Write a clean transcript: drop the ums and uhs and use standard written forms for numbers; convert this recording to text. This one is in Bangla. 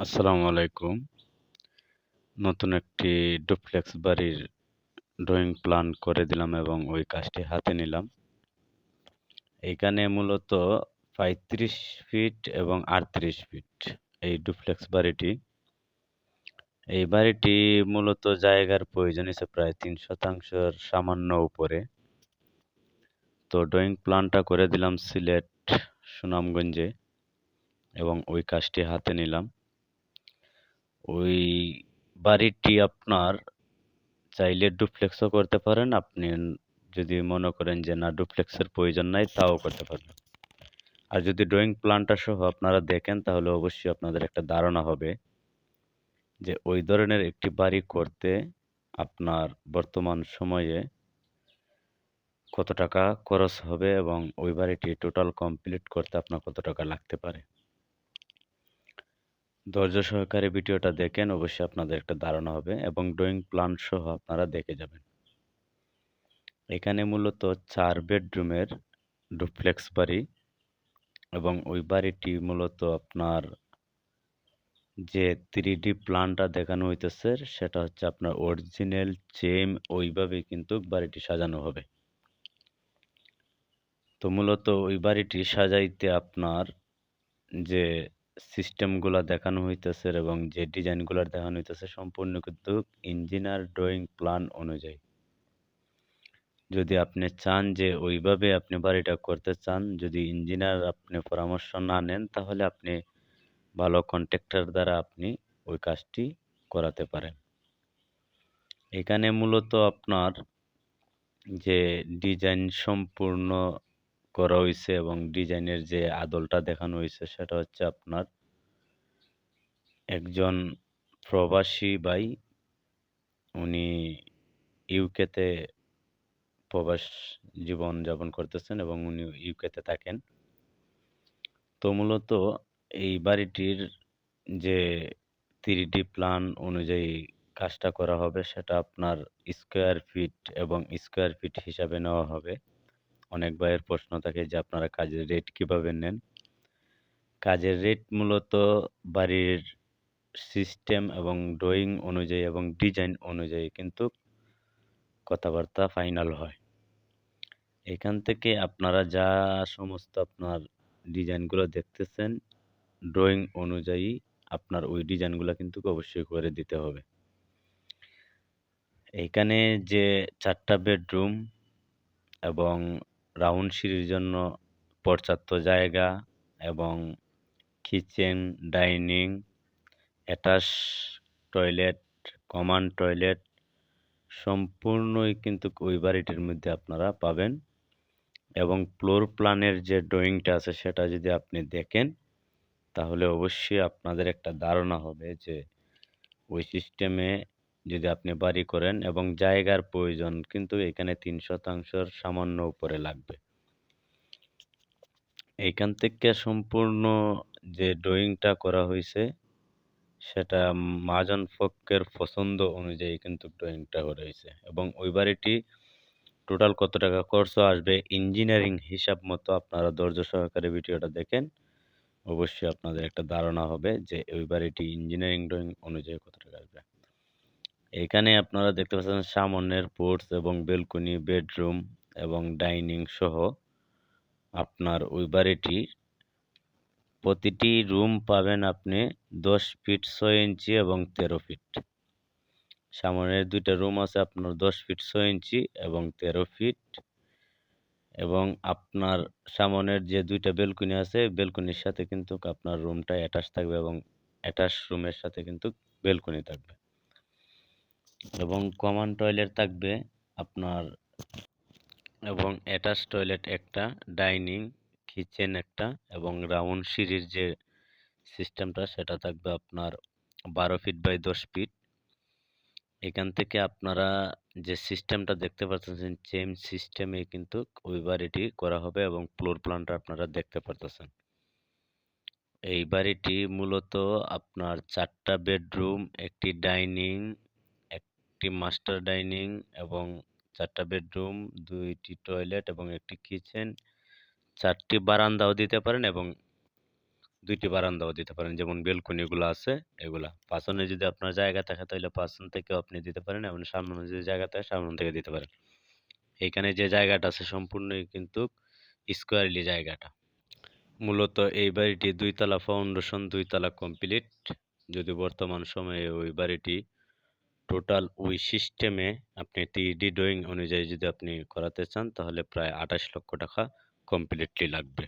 আসসালামু আলাইকুম। নতুন একটি ডুপ্লেক্স বাড়ির ড্রয়িং প্ল্যান করে দিলাম এবং ওই কাজটি হাতে নিলাম। এইখানে মূলত ৩৫ ফিট এবং ৩৮ ফিট এই ডুপ্লেক্স বাড়িটি। এই বাড়িটি মূলত জায়গার প্রয়োজন হইছে প্রায় ৩ শতাংশের সামান্য উপরে। তো ড্রয়িং প্ল্যানটা করে দিলাম সিলেট, সুনামগঞ্জে এবং ওই কাজটি হাতে নিলাম। ওই বাড়িটি আপনার চাইলে ডুপ্লেক্সও করতে পারেন। আপনি যদি মনে করেন যে না ডুপ্লেক্সের প্রয়োজন নাই তাও করতে পারবেন। আর যদি ড্রয়িং প্ল্যানটা সহ আপনারা দেখেন তাহলে অবশ্যই আপনাদের একটা ধারণা হবে যে ওই ধরনের একটি বাড়ি করতে আপনার বর্তমান সময়ে কত টাকা খরচ হবে এবং ওই বাড়িটি টোটাল কমপ্লিট করতে আপনার কত টাকা লাগতে পারে। ধৈর্য সহকারে ভিডিওটা দেখেন অবশ্যই আপনাদের একটা ধারণা হবে এবং ড্রয়িং প্ল্যান সহ আপনারা দেখে যাবেন। এখানে মূলত ৪ বেডরুমের ডুপ্লেক্স বাড়ি এবং ওই বাড়িটি মূলত আপনার যে 3D প্ল্যানটা দেখানো হইতেছে সেটা হচ্ছে আপনার অরিজিনাল সেম ওইভাবেই কিন্তু বাড়িটি সাজানো হবে। তো মূলত ওই বাড়িটি সাজাইতে আপনার যে সিস্টেমগুলা দেখানো হইতেছে এবং যে ডিজাইনগুলা দেখানো হইতেছে সম্পূর্ণ কিন্তু ইঞ্জিনিয়ার ড্রয়িং প্ল্যান অনুযায়ী। যদি আপনি চান যে ওইভাবে আপনি বাড়িটা করতে চান, যদি ইঞ্জিনিয়ার আপনি পরামর্শ না নেন তাহলে আপনি ভালো কন্ট্রাক্টর দ্বারা আপনি ওই কাজটি করাতে পারেন। এখানে মূলত আপনার যে ডিজাইন সম্পূর্ণ করা হইছে এবং ডিজাইনের যে আদলটা দেখানো হইছে সেটা হচ্ছে আপনার একজন প্রবাসী ভাই, উনি ইউকেতে প্রবাস জীবন যাপন করতেছেন এবং উনি ইউকেতে থাকেন। তো মূলত এই বাড়িটির যে 3D প্ল্যান অনুযায়ী কাজটা করা হবে সেটা আপনার স্কোয়ার ফিট এবং স্কোয়ার ফিট হিসাবে নেওয়া হবে। অনেক ভাইয়ের প্রশ্ন থাকে যে আপনারা কাজের রেট কিভাবে নেন? কাজের রেট মূলত বাড়ির সিস্টেম এবং ড্রয়িং অনুযায়ী এবং ডিজাইন অনুযায়ী কিন্তু কথাবার্তা ফাইনাল হয়। এখান থেকে আপনারা যা সমস্ত আপনার ডিজাইনগুলো দেখতেছেন ড্রয়িং অনুযায়ী আপনার ওই ডিজাইনগুলা কিন্তু অবশ্যই করে দিতে হবে। এইখানে যে ৪ টা বেডরুম এবং রাউন্ড সিঁড়ির জন্য পর্যাপ্ত জায়গা এবং kitchen, dining, attach toilet, common toilet সম্পূর্ণই কিন্তু ওই বাড়িটির মধ্যে আপনারা পাবেন এবং ফ্লোর প্ল্যানের যে ড্রয়িংটা আছে সেটা যদি আপনি দেখেন তাহলে অবশ্যই আপনাদের একটা ধারণা হবে যে ওই সিস্টেমে যদি আপনি বাড়ি করেন এবং জায়গার প্রয়োজন কিন্তু এখানে ৩ শতাংশের সামান্য উপরে লাগবে। এইখান থেকে সম্পূর্ণ যে ড্রয়িংটা করা হইছে সেটা মহাজন পক্ষের পছন্দ অনুযায়ী কিন্তু ড্রয়িংটা করা হইছে এবং ওই বাড়িটি টোটাল কত টাকা খরচ আসবে ইঞ্জিনিয়ারিং হিসাব মতো আপনারা ধৈর্য সহকারে ভিডিওটা দেখেন। অবশ্যই আপনাদের একটা ধারণা হবে যে ওই বাড়িটি ইঞ্জিনিয়ারিং ড্রয়িং অনুযায়ী কত টাকা আসবে। এখানে আপনারা দেখতে পাচ্ছেন সামনের পোর্চ এবং বেলকনি, বেডরুম এবং ডাইনিং সহ আপনার ওই বাড়িটি প্রতিটি রুম পাবেন আপনি ১০ ফিট ৬ ইঞ্চি এবং ১৩ ফিট। সামনের ২ টা রুম আছে আপনার ১০ ফিট ৬ ইঞ্চি এবং ১৩ ফিট এবং আপনার সামনের যে ২ টা বেলকনি আছে বেলকনির সাথে কিন্তু আপনার রুমটা অ্যাটাচ থাকবে এবং অ্যাটাচ রুমের সাথে কিন্তু বেলকনি থাকবে এবং কমন টয়লেট থাকবে আপনার এবং অ্যাটাচ টয়লেট একটা, ডাইনিং, কিচেন একটা এবং রাউন্ড সিঁড়ির যে সিস্টেমটা সেটা থাকবে আপনার ১২ ফিট বাই ১০ ফিট। এখান থেকে আপনারা যে সিস্টেমটা দেখতে পারতেছেন সেম সিস্টেমে কিন্তু ওই বাড়িটি করা হবে এবং ফ্লোর প্ল্যানটা আপনারা দেখতে পারতেছেন। এই বাড়িটি মূলত আপনার ৪ টা বেডরুম, একটি ডাইনিং, একটি মাস্টার ডাইনিং এবং ৪ টা বেডরুম, ২ টি টয়লেট এবং একটি কিচেন, ৪ টি বারান্দাও দিতে পারেন এবং 2টি বারান্দাও দিতে পারেন। যেমন বেলকনিগুলো আছে এগুলা। পাছনে যদি আপনার জায়গা থাকে তাইলে পাছন থেকেও আপনি দিতে পারেন এবং সামনে যদি জায়গা থাকে সামনে থেকে দিতে পারেন। এইখানে যে জায়গাটা আছে সম্পূর্ণই কিন্তু স্কোয়ারলি জায়গাটা। মূলত এই বাড়িটি ২ তলা ফাউন্ডেশন, ২ তলা কমপ্লিট। যদি বর্তমান সময়ে ওই বাড়িটি টোটাল ওই সিস্টেমে আপনি 3D ড্রয়িং অনুযায়ী যদি আপনি করাতে চান তাহলে প্রায় ২৮ লক্ষ টাকা কমপ্লিটলি লাগবে।